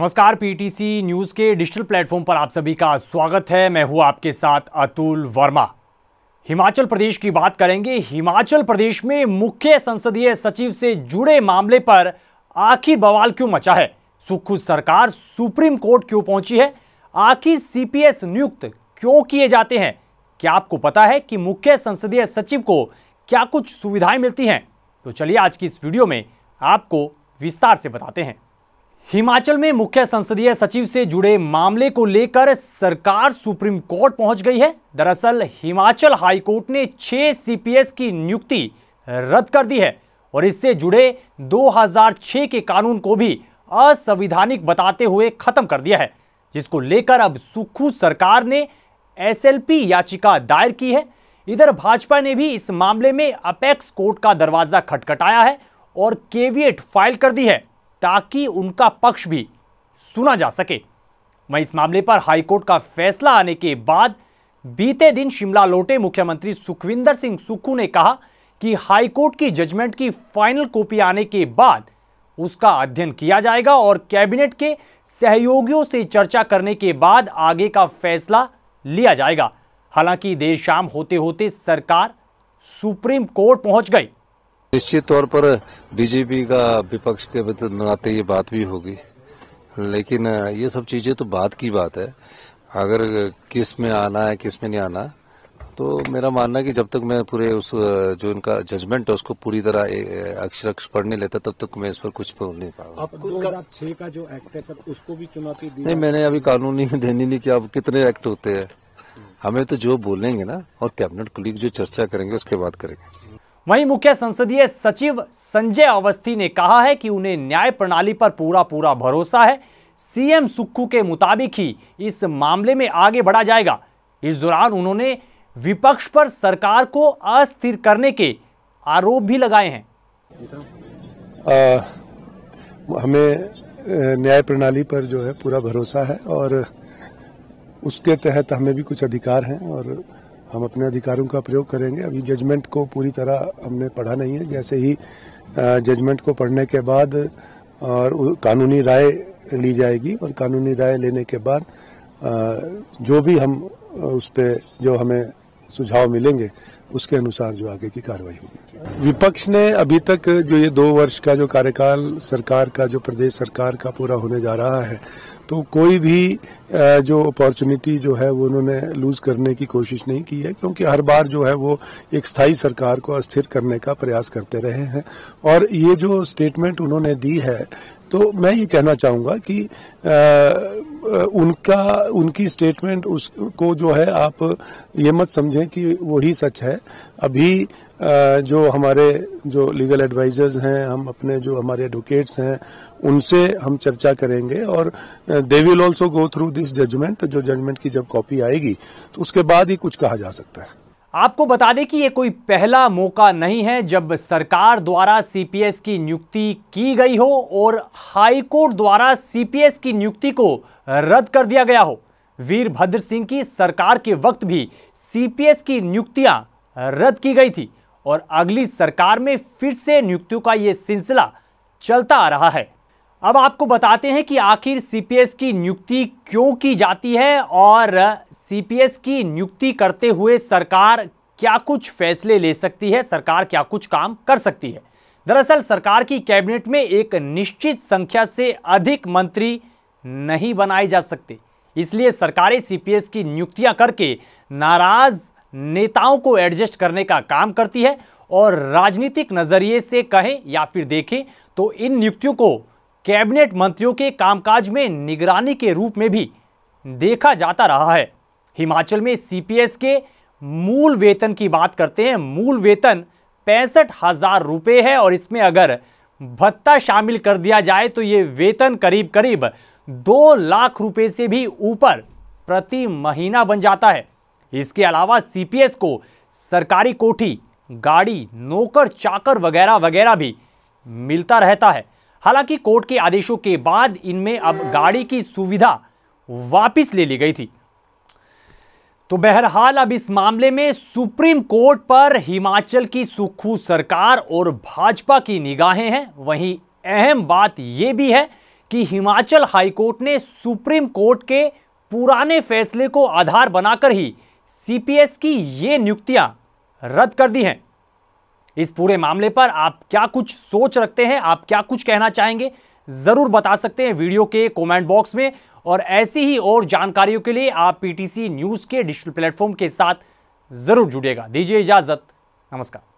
नमस्कार, PTC news के digital platform पर आप सभी का स्वागत है। मैं हूं आपके साथ अतुल वर्मा। हिमाचल प्रदेश की बात करेंगे। हिमाचल प्रदेश में मुख्य संसदीय सचिव से जुड़े मामले पर आखिर बवाल क्यों मचा है? सुक्खू सरकार सुप्रीम कोर्ट क्यों पहुंची है? आखिर सीपीएस नियुक्त क्यों किए जाते हैं? क्या आपको पता है कि मुख्य संसदीय सचिव को क्या कुछ सुविधाएं मिलती हैं? तो चलिए आज की इस वीडियो में आपको विस्तार से बताते हैं। हिमाचल में मुख्य संसदीय सचिव से जुड़े मामले को लेकर सरकार सुप्रीम कोर्ट पहुंच गई है। दरअसल हिमाचल हाई कोर्ट ने 6 सीपीएस की नियुक्ति रद्द कर दी है और इससे जुड़े 2006 के कानून को भी असंवैधानिक बताते हुए खत्म कर दिया है, जिसको लेकर अब सुक्खू सरकार ने एसएलपी याचिका दायर की है। इधर भाजपा ने भी इस मामले में अपेक्स कोर्ट का दरवाजा खटखटाया है और केविएट फाइल कर दी है ताकि उनका पक्ष भी सुना जा सके। वहीं इस मामले पर हाईकोर्ट का फैसला आने के बाद बीते दिन शिमला लौटे मुख्यमंत्री सुखविंदर सिंह सुक्खू ने कहा कि हाईकोर्ट की जजमेंट की फाइनल कॉपी आने के बाद उसका अध्ययन किया जाएगा और कैबिनेट के सहयोगियों से चर्चा करने के बाद आगे का फैसला लिया जाएगा। हालांकि देर शाम होते होते सरकार सुप्रीम कोर्ट पहुंच गई। निश्चित तौर पर बीजेपी का विपक्ष के नाते ये बात भी होगी, लेकिन ये सब चीजें तो बात की बात है। अगर किस में आना है किस में नहीं आना, तो मेरा मानना है कि जब तक मैं पूरे उस जो इनका जजमेंट है उसको पूरी तरह अक्षर पढ़ नहीं लेता तब तक मैं इस पर कुछ बोल नहीं पाऊंगा। आप 2006 का जो एक्ट है सर, उसको भी चुनौती दी? नहीं, मैंने अभी कानूनी देनी नहीं कि अब कितने एक्ट होते हैं। हमें तो जो बोलेंगे ना और कैबिनेट कुलीग जो चर्चा करेंगे उसके बाद करेंगे। वहीं मुख्य संसदीय सचिव संजय अवस्थी ने कहा है कि उन्हें न्याय प्रणाली पर पूरा भरोसा है। सीएम सुक्खू के मुताबिक ही इस मामले में आगे बढ़ा जाएगा। इस दौरान उन्होंने विपक्ष पर सरकार को अस्थिर करने के आरोप भी लगाए हैं। हमें न्याय प्रणाली पर जो है पूरा भरोसा है और उसके तहत हमें भी कुछ अधिकार हैं और हम अपने अधिकारों का प्रयोग करेंगे। अभी जजमेंट को पूरी तरह हमने पढ़ा नहीं है। जैसे ही जजमेंट को पढ़ने के बाद और कानूनी राय ली जाएगी और कानूनी राय लेने के बाद जो भी हम उस पे जो हमें सुझाव मिलेंगे उसके अनुसार जो आगे की कार्रवाई होगी। विपक्ष ने अभी तक जो ये 2 वर्ष का जो कार्यकाल सरकार का, जो प्रदेश सरकार का पूरा होने जा रहा है, तो कोई भी जो अपॉर्चुनिटी जो है वो उन्होंने लूज करने की कोशिश नहीं की है, क्योंकि हर बार जो है वो एक स्थायी सरकार को अस्थिर करने का प्रयास करते रहे हैं। और ये जो स्टेटमेंट उन्होंने दी है, तो मैं ये कहना चाहूंगा कि उनकी स्टेटमेंट उसको जो है आप ये मत समझें कि वही सच है। अभी जो हमारे जो लीगल एडवाइजर्स हैं, हम अपने जो हमारे एडवोकेट्स हैं, उनसे हम चर्चा करेंगे और they will also go through this judgment. जो जजमेंट की जब कॉपी आएगी तो उसके बाद ही कुछ कहा जा सकता है। आपको बता दें कि ये कोई पहला मौका नहीं है जब सरकार द्वारा सीपीएस की नियुक्ति की गई हो और हाई कोर्ट द्वारा सीपीएस की नियुक्ति को रद्द कर दिया गया हो। वीरभद्र सिंह की सरकार के वक्त भी सीपीएस की नियुक्तियां रद्द की गई थी और अगली सरकार में फिर से नियुक्तियों का ये सिलसिला चलता आ रहा है। अब आपको बताते हैं कि आखिर सीपीएस की नियुक्ति क्यों की जाती है और सीपीएस की नियुक्ति करते हुए सरकार क्या कुछ फैसले ले सकती है, सरकार क्या कुछ काम कर सकती है। दरअसल सरकार की कैबिनेट में एक निश्चित संख्या से अधिक मंत्री नहीं बनाए जा सकते, इसलिए सरकारें सीपीएस की नियुक्तियां करके नाराज नेताओं को एडजस्ट करने का काम करती है और राजनीतिक नजरिए से कहें या फिर देखें तो इन नियुक्तियों को कैबिनेट मंत्रियों के कामकाज में निगरानी के रूप में भी देखा जाता रहा है। हिमाचल में सीपीएस के मूल वेतन की बात करते हैं। मूल वेतन 65,000 रुपये है और इसमें अगर भत्ता शामिल कर दिया जाए तो ये वेतन करीब 2 लाख रुपए से भी ऊपर प्रति महीना बन जाता है। इसके अलावा सीपीएस को सरकारी कोठी, गाड़ी, नौकर चाकर वगैरह भी मिलता रहता है। हालांकि कोर्ट के आदेशों के बाद इनमें अब गाड़ी की सुविधा वापस ले ली गई थी। तो बहरहाल अब इस मामले में सुप्रीम कोर्ट पर हिमाचल की सुक्खू सरकार और भाजपा की निगाहें हैं। वहीं अहम बात यह भी है कि हिमाचल हाईकोर्ट ने सुप्रीम कोर्ट के पुराने फैसले को आधार बनाकर ही सीपीएस की ये नियुक्तियां रद्द कर दी हैं। इस पूरे मामले पर आप क्या कुछ सोच रखते हैं, आप क्या कुछ कहना चाहेंगे, जरूर बता सकते हैं वीडियो के कमेंट बॉक्स में। और ऐसी ही और जानकारियों के लिए आप पीटीसी न्यूज के डिजिटल प्लेटफॉर्म के साथ जरूर जुड़िएगा। दीजिए इजाजत, नमस्कार।